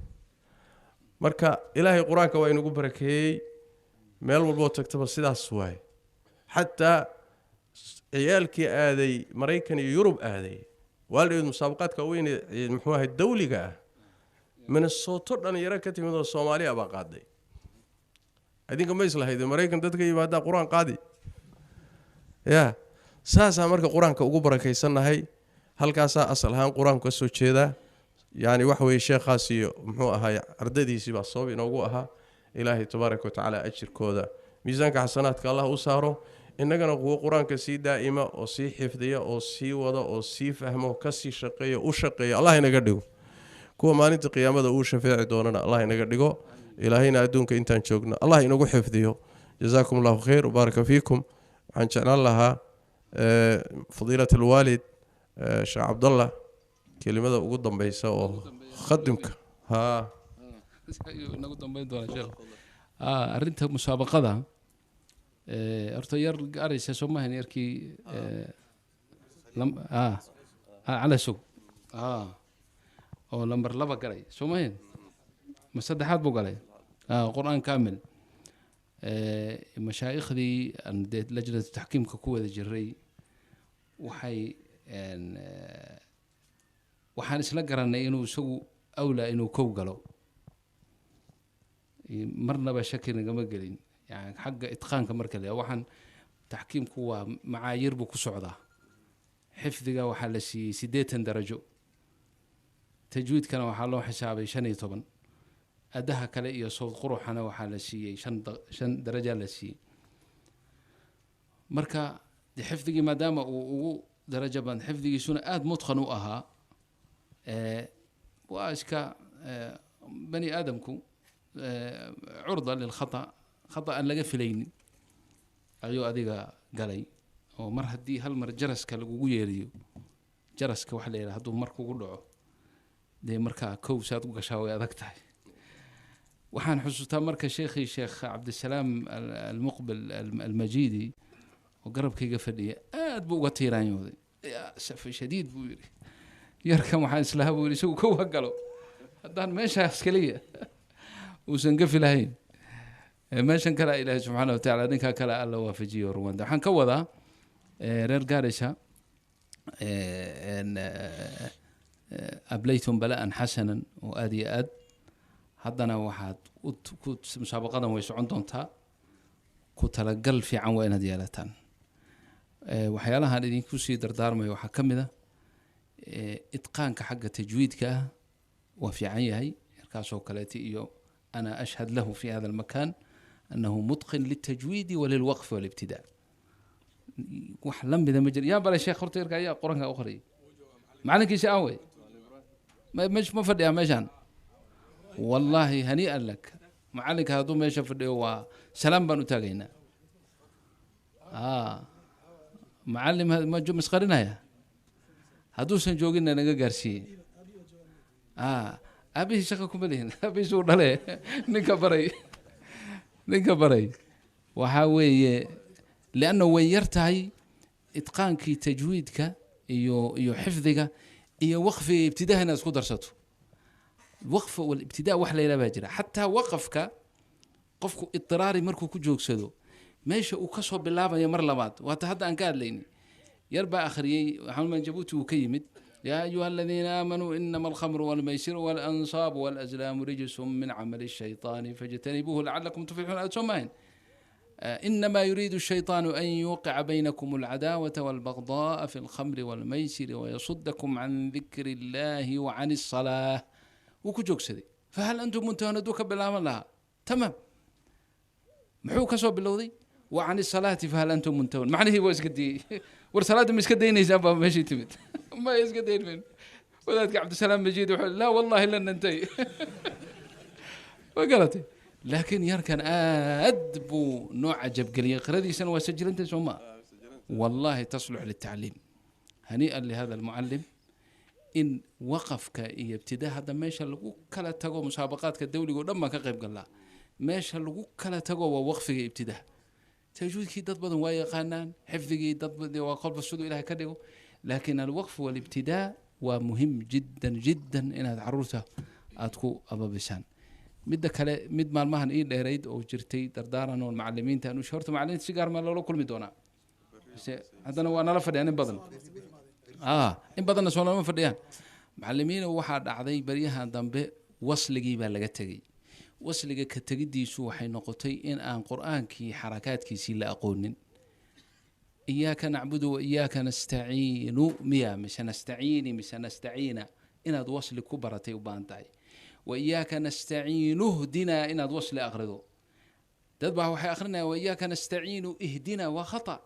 marka ilaahay quraanka waa inagu barakeeyay meel walba tagtaba sidaas waay hatta ciyaalkii aaday maraykan iyo yurub aaday waalid musaabaqaadka weyn muxuu ahay dawliga ah minnesota dhalinyaro ka timid oo Soomaaliya baa qaaday adinka ma islahayd maraykan dadka yimaada quraan qaadi ya saasa marka quraanka ugu barakeysanahay halkaas asal ahaan quraanku ka soo jeeda yani wax weey sheekhaas iyo muxuu ahay ardadiisi baa soo inoogu ahaa ilaahay tabaaraka wa taala ajirkooda miisaanka xasanaadka Allah u saaro innagana kuwa quraanka si daa'ima oo si xifdiya oo si wada oo si fahmo ka si shaqeeyo u shaqeeyo Allah inaga dhigo kuwa maalinta qiyaamada uu shafeeci doonana Allah inaga dhigo ilaahayna adduunka intaan joogno Allah inagu xifdiyo jazaakumullahu khayr wa baraka fiikum waxaan jeclaan lahaa fadiilat alwaalid sheekh Abdullah kelimada ugu dambaysa oo khadimka inagu dambayn doona sheekh arinta musaabaqada horta yar gaaraysa Soomaaliya yarkii على سوق oo lambar 2 galay Soomaaliya ma saddexaad buu galay quraan kaamil mashaayikhdii lajnada tahkiimka ku wada jiray waxaan isla garanay inuu isagu awla inuu kow galo marnaba shaki nagama gelin يعني حق إتقانك مركز وحن تحكيمك هو معايير بكسعودة حفظك وحال شي 6 درجة تجويد كان وحاله حسابي شني طبعا أدها كلا صوت قروح أنا وحال شي شن درجة لشي مركا دي حفظك ما دام درجة بان حفظك سنة متقن وأها وأشكا بني آدمكم عرضة للخطأ خطأ أن لقى فيلين أيوة أديك قالي أو مر هدي هالمر جرس كالجوية ديو جرس كوحلة هدو مركو قلعه دي مركا كوسات وقشاوي أذكتها وحان حسوتها مركا شيخي شيخ عبد السلام المقبل المجيدي وقرب كي قفلي أدبو قتيران يوذي يا سفي شديد بويري يركم وحان سلها بويري سو كوها قالوا هدان ماشي أسكالية وسنقفل هين meeshan kala ilaahay subhanahu wa ta'ala ninka kala alla waafajiyo Rwanda waxaan ka wadaa reer Garisha ablaytum bala'an hasanan oo aad iyo aad haddana waxaad ku musaabaqadan way socon doontaa ku talagal fiican waa inaad yeelataan waxyaalahan idinku sii dardaarmayo waxaa ka mid ah itqaanka xagga tajwiidka waa fiican yahay markaasoo kaleeti iyo أنا أشهد له في هذا المكان أنه متقن للتجويد وللوقف والابتداء وحلم بذا مجرى يا بلا شيخ خرطي يرجع يا قرآن أخرى معلك إيش أوي مش مفرد يا مجان والله هنيئا لك معلك هذا ما يشوف هو سلام بنو تاجينا معلم هذا ما جو مسخرنا يا هذو سنجوجنا نجا قرشي أبي شقكم بلين أبي شو عليه نكبري وحاوي لأنه ويرتعي إتقانك تجويدك يو حفظك يو وقف ابتداء الناس قدر درسته الوقف والابتداء وحلا إلى باجرة حتى وقفك اضطراري مركو كجوك سدو ماشي وكسر بالله يا مرلبات وهذا أن قال ليني يربع آخري حول من جبوتي وكيمد يا أيها الذين آمنوا إنما الخمر والميسر والأنصاب والأزلام رجس من عمل الشيطان فاجتنبوه لعلكم تفلحون أتسمعين إنما يريد الشيطان أن يوقع بينكم العداوة والبغضاء في الخمر والميسر ويصدكم عن ذكر الله وعن الصلاة وكجوك سدي فهل أنتم منتهون دوك بالله لها تمام محوك صوب اللوذي وعن الصلاة فهل أنتم منتهون معنى هو اسكدي والصلاة مسكدين يجابها ماشي تمت ما يسكدين من وذلك عبد السلام مجيد لا والله لن ننتهي وقالت لكن يركن أدبو نوع عجب قليل قردي سنة وسجل أنت سوما والله تصلح للتعليم هنيئا لهذا المعلم إن وقفك ابتداء هذا ماشي لقو كلا تقو مسابقات الدولي ولما كغيب قال لا ماشي لقو كلا تقو ووقفك ابتداء تجويدك تضبط ويا قانان حفظك تضبط وقلب السدو إلى كده لكن الوقف والابتداء ومهم جدا جدا إن تعرفته أتكو أبا بسان مد مالمهن إيه ليريد أو جرتي دردارن والمعلمين تانو شهرت معلمين سيجار ما لو كل مدونا haddana waa nala fadhiyaan in badan in badanna soo nalama fadhiyaan macallimiina waxaa dhacday baryahan dambe wasligii baa laga tegey wasliga ka tegidiisu waxay noqotay in aan qur'aankii xarakaadkiisii la aqoonin iyaaka nacbudu wa iyaaka nastaciinu miya mise nastaciini mise nastaciina inaad wasli ku baratay u baahan tahay wa iyaaka nastaciinu hdinaa inaad wasli aqrido dad baa waxay akrinayaan wa iyaaka nastaciinu ihdina waa khata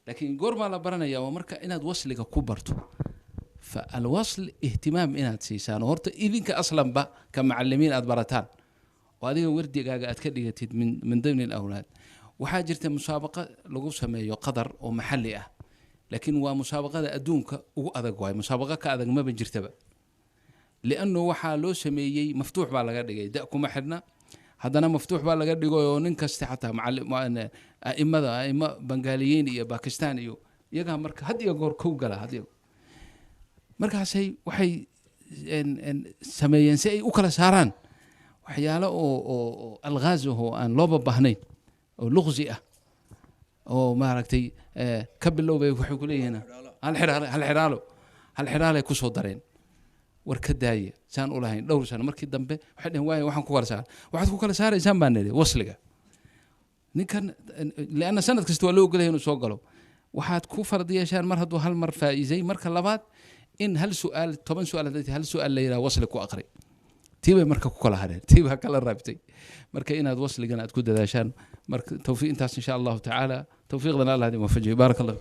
laakiin goormaa la baranaya waa marka inaad wasliga ku barto fa alwasl ihtimaam inaad siisaan horta idinka aslanba ka macallimiin aad barataan oo adiga wardigaaga aad ka dhigatid min dimni alawlaad waxaa jirta musaabaqa lagu sameeyo qadar oo maxalli ah laakiin waa musaabaqada adduunka ugu adag waay musaabaqa ka adag maba jirtaba liannu waxaa loo sameeyey maftuux baa laga dhigay da kuma xidhna haddana maftuux baa laga dhigay oo nin kasta xataa a'immo bangaaliyiin iyo bakistan iyo iyagaa marka had iyo goor kow gala markaasay waxay sameeyeen si ay u kala saaraan waxyaalo oo alghaaz oo aan looba baahnayn oo luqsi ah oo maaragtay ka bilowbay waxay ku leeyihiin hal xidhaalay ku soo dareen war ka daaya saan u lahayn dhowr sano markii dambe waxay dhaheen waayo waxaan ku kala saar waxaad ku kala saaraysaan baan nidhi wasliga ninkan lianna sanad kasta waa loo ogolyahay inuu soo galo waxaad ku fardi yeeshaan mar hadduu hal mar faa'iisay marka labaad in hal su'aal 10 su'aal haddii hal su'aal la yiraahdo wasli ku aqri tiibay marka ku kala hareen tiibaa kala raabtay marka inaad wasligan aad ku dadaashaan marka tawfiiq intaas insha Allah taala tawfiiqdan Allah idin wafajiyo barakallahu